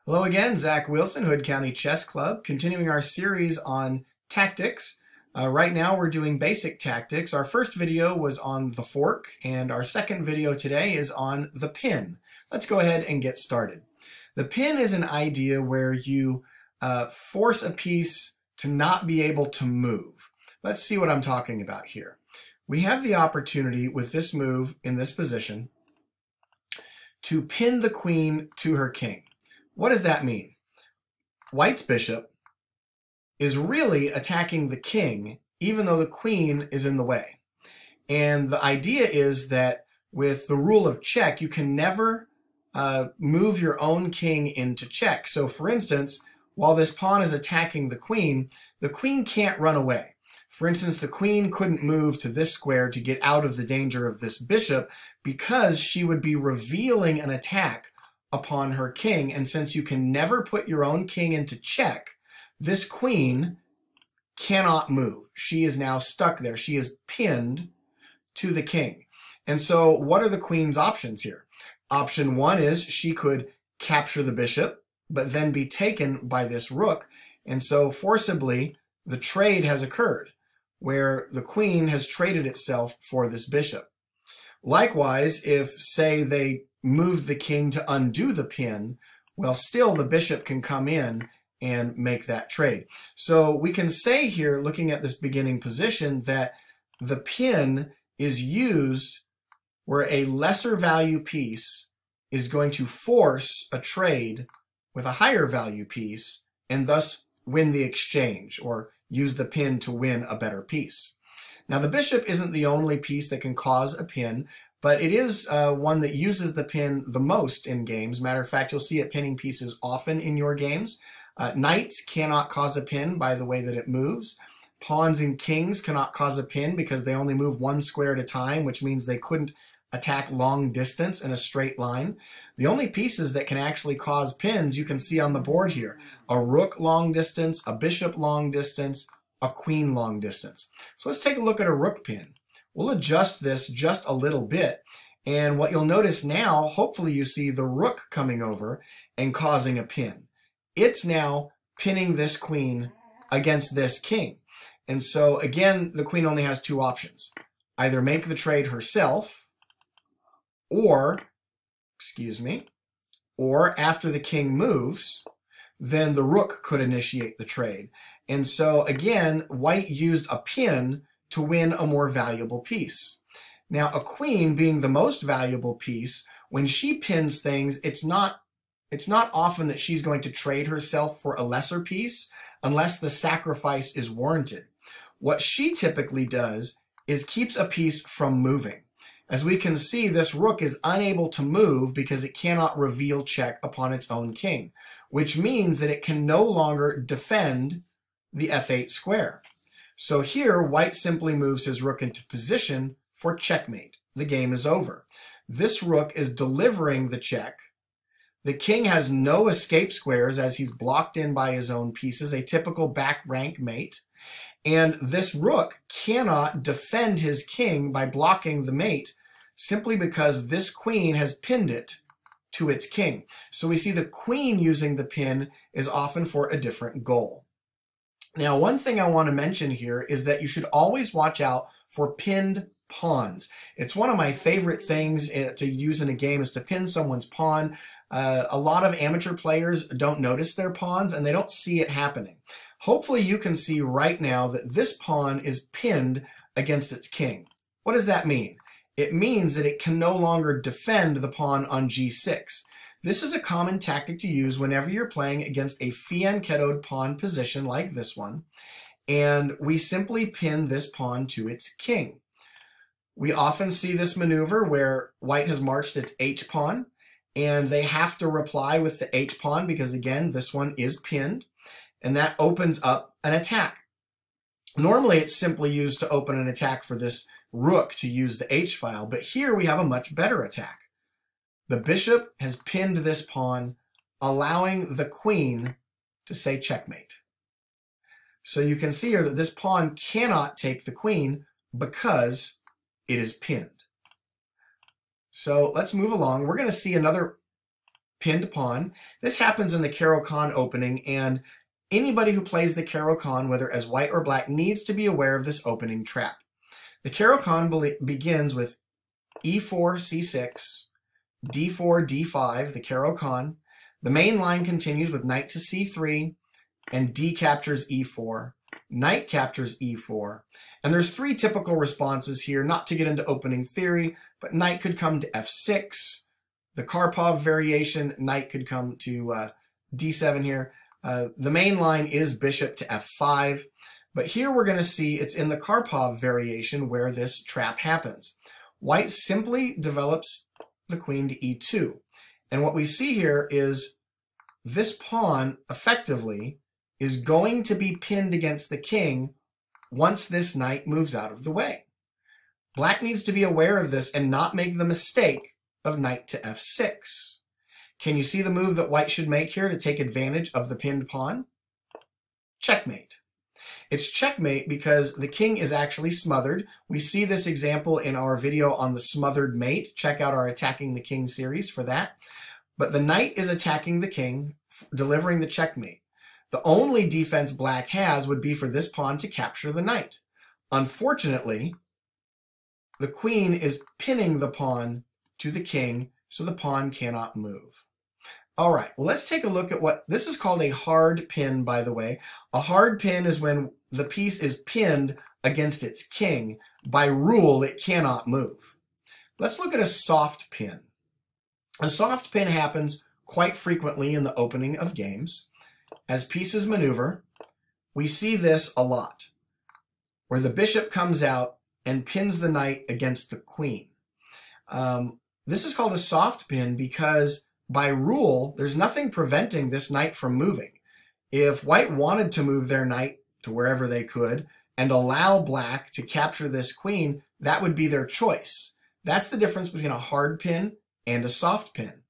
Hello again, Zach Wilson, Hood County Chess Club, continuing our series on tactics. Right now we're doing basic tactics. Our first video was on the fork, and our second video today is on the pin. Let's go ahead and get started. The pin is an idea where you force a piece to not be able to move. Let's see what I'm talking about here. We have the opportunity with this move in this position to pin the queen to her king. What does that mean? White's bishop is really attacking the king, even though the queen is in the way. And the idea is that with the rule of check, you can never move your own king into check. So for instance, while this pawn is attacking the queen can't run away. For instance, the queen couldn't move to this square to get out of the danger of this bishop because she would be revealing an attack upon her king, and since you can never put your own king into check, this queen cannot move. She is now stuck there. She is pinned to the king. And so what are the queen's options here? Option one is she could capture the bishop, but then be taken by this rook, and so forcibly the trade has occurred, where the queen has traded itself for this bishop. Likewise, if, say, they moved the king to undo the pin, well, still the bishop can come in and make that trade. So we can say here, looking at this beginning position, that the pin is used where a lesser value piece is going to force a trade with a higher value piece and thus win the exchange, or use the pin to win a better piece. Now, the bishop isn't the only piece that can cause a pin, but it is one that uses the pin the most in games. Matter of fact, you'll see it pinning pieces often in your games. Knights cannot cause a pin by the way that it moves. Pawns and kings cannot cause a pin because they only move one square at a time, which means they couldn't attack long distance in a straight line. The only pieces that can actually cause pins you can see on the board here: a rook long distance, a bishop long distance, a queen long distance. So let's take a look at a rook pin. We'll adjust this just a little bit, and what you'll notice now, hopefully you see the rook coming over and causing a pin. It's now pinning this queen against this king. And so again, the queen only has two options: either make the trade herself, or after the king moves, then the rook could initiate the trade. And so again, white used a pin to win a more valuable piece. Now, a queen being the most valuable piece, when she pins things, it's not often that she's going to trade herself for a lesser piece unless the sacrifice is warranted. What she typically does is keeps a piece from moving. As we can see, this rook is unable to move because it cannot reveal check upon its own king, which means that it can no longer defend the f8 square. So here, white simply moves his rook into position for checkmate. The game is over. This rook is delivering the check. The king has no escape squares as he's blocked in by his own pieces, a typical back rank mate. And this rook cannot defend his king by blocking the mate simply because this queen has pinned it to its king. So we see the queen using the pin is often for a different goal. Now, one thing I want to mention here is that you should always watch out for pinned pawns. It's one of my favorite things to use in a game is to pin someone's pawn. A lot of amateur players don't notice their pawns and they don't see it happening. Hopefully you can see right now that this pawn is pinned against its king. What does that mean? It means that it can no longer defend the pawn on g6. This is a common tactic to use whenever you're playing against a fianchettoed pawn position like this one, and we simply pin this pawn to its king. We often see this maneuver where white has marched its h-pawn, and they have to reply with the h-pawn because, again, this one is pinned, and that opens up an attack. Normally, it's simply used to open an attack for this rook to use the h-file, but here we have a much better attack. The bishop has pinned this pawn, allowing the queen to say checkmate. So you can see here that this pawn cannot take the queen because it is pinned. So let's move along. We're going to see another pinned pawn. This happens in the Caro-Kann opening, and anybody who plays the Caro-Kann, whether as white or black, needs to be aware of this opening trap. The Caro-Kann begins with e4, c6, d4, d5, the Caro-Kann. The main line continues with knight to c3, and d captures e4. Knight captures e4. And there's three typical responses here, not to get into opening theory, but knight could come to f6. The Karpov variation, knight could come to d7 here. The main line is bishop to f5. But here we're going to see it's in the Karpov variation where this trap happens. White simply develops the queen to e2. And what we see here is this pawn effectively is going to be pinned against the king once this knight moves out of the way. Black needs to be aware of this and not make the mistake of knight to f6. Can you see the move that white should make here to take advantage of the pinned pawn? Checkmate. It's checkmate because the king is actually smothered. We see this example in our video on the smothered mate. Check out our Attacking the King series for that. But the knight is attacking the king, delivering the checkmate. The only defense black has would be for this pawn to capture the knight. Unfortunately, the queen is pinning the pawn to the king, so the pawn cannot move. All right, well, let's take a look at what this is called a hard pin, by the way. A hard pin is when the piece is pinned against its king. By rule, it cannot move. Let's look at a soft pin. A soft pin happens quite frequently in the opening of games. As pieces maneuver, we see this a lot, where the bishop comes out and pins the knight against the queen. This is called a soft pin because by rule, there's nothing preventing this knight from moving. If white wanted to move their knight to wherever they could and allow black to capture this queen, that would be their choice. That's the difference between a hard pin and a soft pin.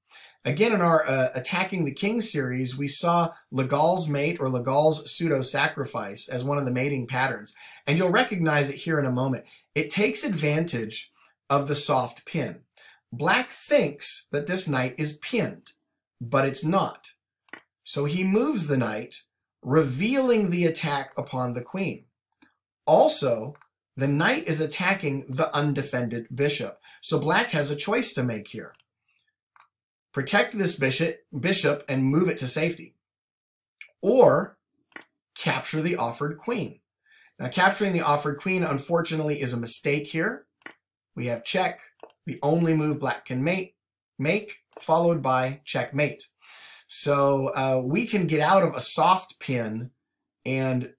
Again, in our Attacking the King series, we saw Legal's mate or Legal's pseudo-sacrifice as one of the mating patterns. And you'll recognize it here in a moment. It takes advantage of the soft pin. Black thinks that this knight is pinned, but it's not. So he moves the knight, revealing the attack upon the queen. Also, the knight is attacking the undefended bishop. So black has a choice to make here. Protect this bishop and move it to safety. Or capture the offered queen. Now, capturing the offered queen, unfortunately, is a mistake here. We have check, the only move black can make, followed by checkmate. So we can get out of a soft pin and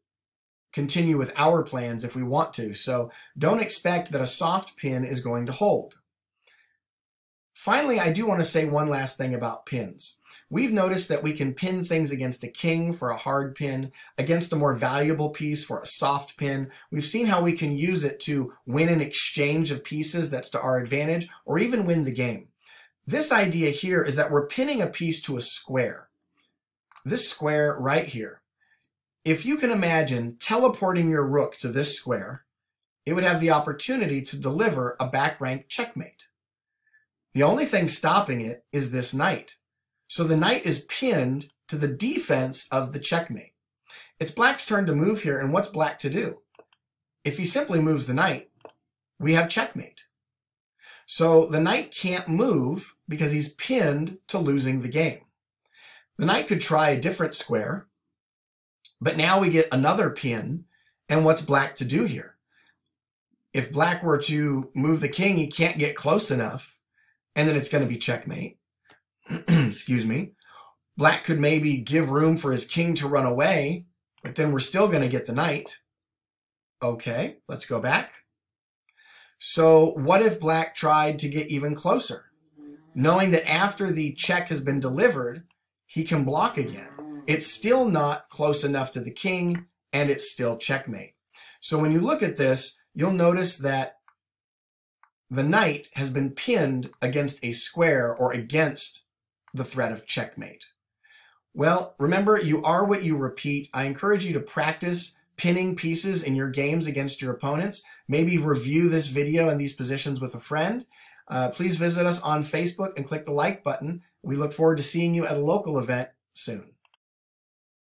continue with our plans if we want to. So don't expect that a soft pin is going to hold. Finally, I do want to say one last thing about pins. We've noticed that we can pin things against a king for a hard pin, against a more valuable piece for a soft pin. We've seen how we can use it to win an exchange of pieces that's to our advantage, or even win the game. This idea here is that we're pinning a piece to a square. This square right here. If you can imagine teleporting your rook to this square, it would have the opportunity to deliver a back rank checkmate. The only thing stopping it is this knight. So the knight is pinned to the defense of the checkmate. It's black's turn to move here, and what's black to do? If he simply moves the knight, we have checkmate. So the knight can't move because he's pinned to losing the game. The knight could try a different square, but now we get another pin, and what's black to do here? If black were to move the king, he can't get close enough, and then it's going to be checkmate. Excuse me. Black could maybe give room for his king to run away, but then we're still going to get the knight. Okay, let's go back. So what if black tried to get even closer? Knowing that after the check has been delivered, he can block again. It's still not close enough to the king, and it's still checkmate. So when you look at this, you'll notice that the knight has been pinned against a square or against the threat of checkmate. Well, remember, you are what you repeat. I encourage you to practice pinning pieces in your games against your opponents. Maybe review this video and these positions with a friend. Please visit us on Facebook and click the like button. We look forward to seeing you at a local event soon.